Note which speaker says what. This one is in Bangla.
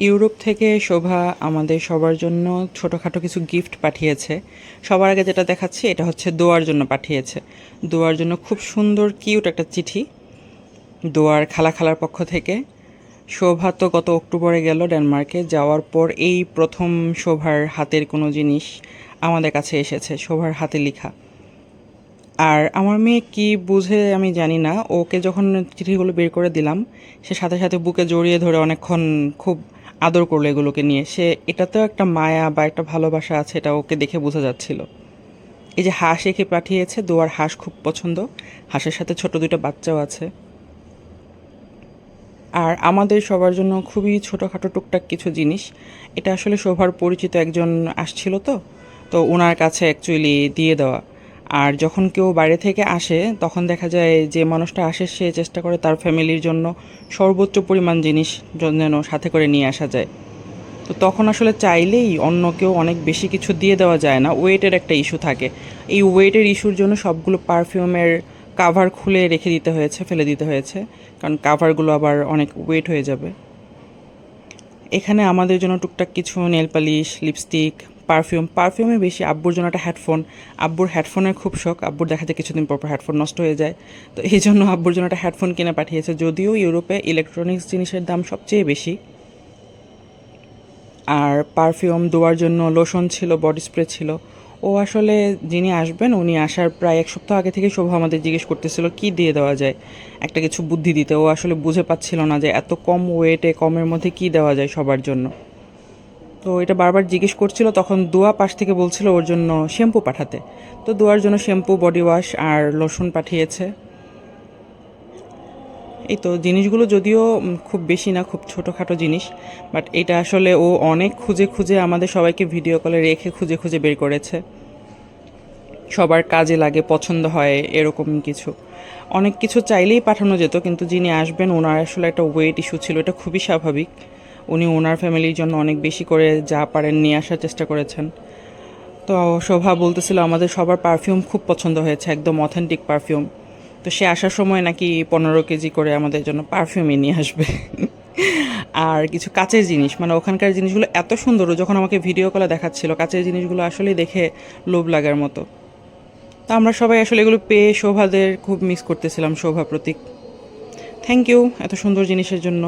Speaker 1: ইউরোপ থেকে শোভা আমাদের সবার জন্য ছোটোখাটো কিছু গিফট পাঠিয়েছে। সবার আগে যেটা দেখাচ্ছি এটা হচ্ছে দোয়ার জন্য পাঠিয়েছে। দোয়ার জন্য খুব সুন্দর কিউট একটা চিঠি দোয়ার খালার পক্ষ থেকে। শোভা তো গত অক্টোবরে গেল ডেনমার্কে, যাওয়ার পর এই প্রথম শোভার হাতের কোনো জিনিস আমাদের কাছে এসেছে, শোভার হাতে লেখা। আর আমার মেয়ে কি বুঝে আমি জানি না, ওকে যখন চিঠিগুলো বের করে দিলাম সে সাথে সাথে বুকে জড়িয়ে ধরে অনেকক্ষণ খুব আদর করলো এগুলোকে নিয়ে। সে এটাতেও একটা মায়া বা একটা ভালোবাসা আছে, এটা ওকে দেখে বোঝা যাচ্ছিল। এই যে হাঁস এঁকে পাঠিয়েছে, দোয়ার হাঁস খুব পছন্দ, হাঁসের সাথে ছোট দুটো বাচ্চাও আছে। আর আমাদের সবার জন্য খুবই ছোটোখাটো টুকটাক কিছু জিনিস। এটা আসলে শোভার পরিচিত একজন আসছিল, তো তো ওনার কাছে অ্যাকচুয়ালি দিয়ে দেওয়া। আর যখন কেউ বাইরে থেকে আসে তখন দেখা যায় যে মানুষটা আসে সে চেষ্টা করে তার ফ্যামিলির জন্য সর্বোচ্চ পরিমাণ জিনিস যেন সাথে করে নিয়ে আসা যায়। তো তখন আসলে চাইলেই অন্য কেউ অনেক বেশি কিছু দিয়ে দেওয়া যায় না, ওয়েটের একটা ইস্যু থাকে। এই ওয়েটের ইস্যুর জন্য সবগুলো পারফিউমের কাভার খুলে রেখে দিতে হয়েছে, ফেলে দিতে হয়েছে, কারণ কাভারগুলো আবার অনেক ওয়েট হয়ে যাবে। এখানে আমাদের জন্য টুকটাক কিছু নেল পালিশ, লিপস্টিক, পারফিউমে বেশি। আব্বুর জন্য একটা হেডফোন, আব্বুর হেডফোনের খুব শখ, আব্বুর দেখা যায় কিছুদিন পর হেডফোন নষ্ট হয়ে যায়, তো এই জন্য আব্বুর জন্য একটা হেডফোন কিনে পাঠিয়েছে। যদিও ইউরোপে ইলেকট্রনিক্স জিনিসের দাম সবচেয়ে বেশি। আর পারফিউম দেওয়ার জন্য লোশন ছিল, বডি স্প্রে ছিল। ও আসলে যিনি আসবেন উনি আসার প্রায় এক সপ্তাহ আগে থেকে শোভা আমাদের জিজ্ঞেস করতেছিল কি দিয়ে দেওয়া যায়, একটা কিছু বুদ্ধি দিতে। ও আসলে বুঝে পাচ্ছিল না যে এত কম ওয়েটে কমের মধ্যে কি দেওয়া যায় সবার জন্য। তো এটা বারবার জিজ্ঞেস করছিল, তখন দোয়া পাশ থেকে বলছিল ওর জন্য শ্যাম্পু পাঠাতে। তো দোয়ার জন্য শ্যাম্পু, বডি ওয়াশ আর লোশন পাঠিয়েছে। এই তো জিনিসগুলো যদিও খুব বেশি না, খুব ছোটোখাটো জিনিস, বাট এটা আসলে ও অনেক খুঁজে খুঁজে আমাদের সবাইকে ভিডিও কলে রেখে খুঁজে খুঁজে বের করেছে। সবার কাজে লাগে, পছন্দ হয় এরকম কিছু। অনেক কিছু চাইলেই পাঠানো যেত, কিন্তু যিনি আসবেন ওনার আসলে একটা ওয়েট ইস্যু ছিল, এটা খুবই স্বাভাবিক। উনি ওনার ফ্যামিলির জন্য অনেক বেশি করে যা পারেন নিয়ে আসার চেষ্টা করেছেন। তো শোভা বলতেছিল আমাদের সবার পারফিউম খুব পছন্দ হয়েছে, একদম অথেন্টিক পারফিউম। তো সে আসার সময় নাকি 15 কেজি করে আমাদের জন্য পারফিউমই নিয়ে আসবে। আর কিছু কাচের জিনিস, মানে ওখানকার জিনিসগুলো এত সুন্দর, যখন আমাকে ভিডিও কলে দেখাচ্ছিল কাচের জিনিসগুলো আসলেই দেখে লোভ লাগার মতো। তো আমরা সবাই আসলে এগুলো পেয়ে শোভাদের খুব মিস করতেছিলাম, শোভা প্রতীক। থ্যাংক ইউ এত সুন্দর জিনিসের জন্য।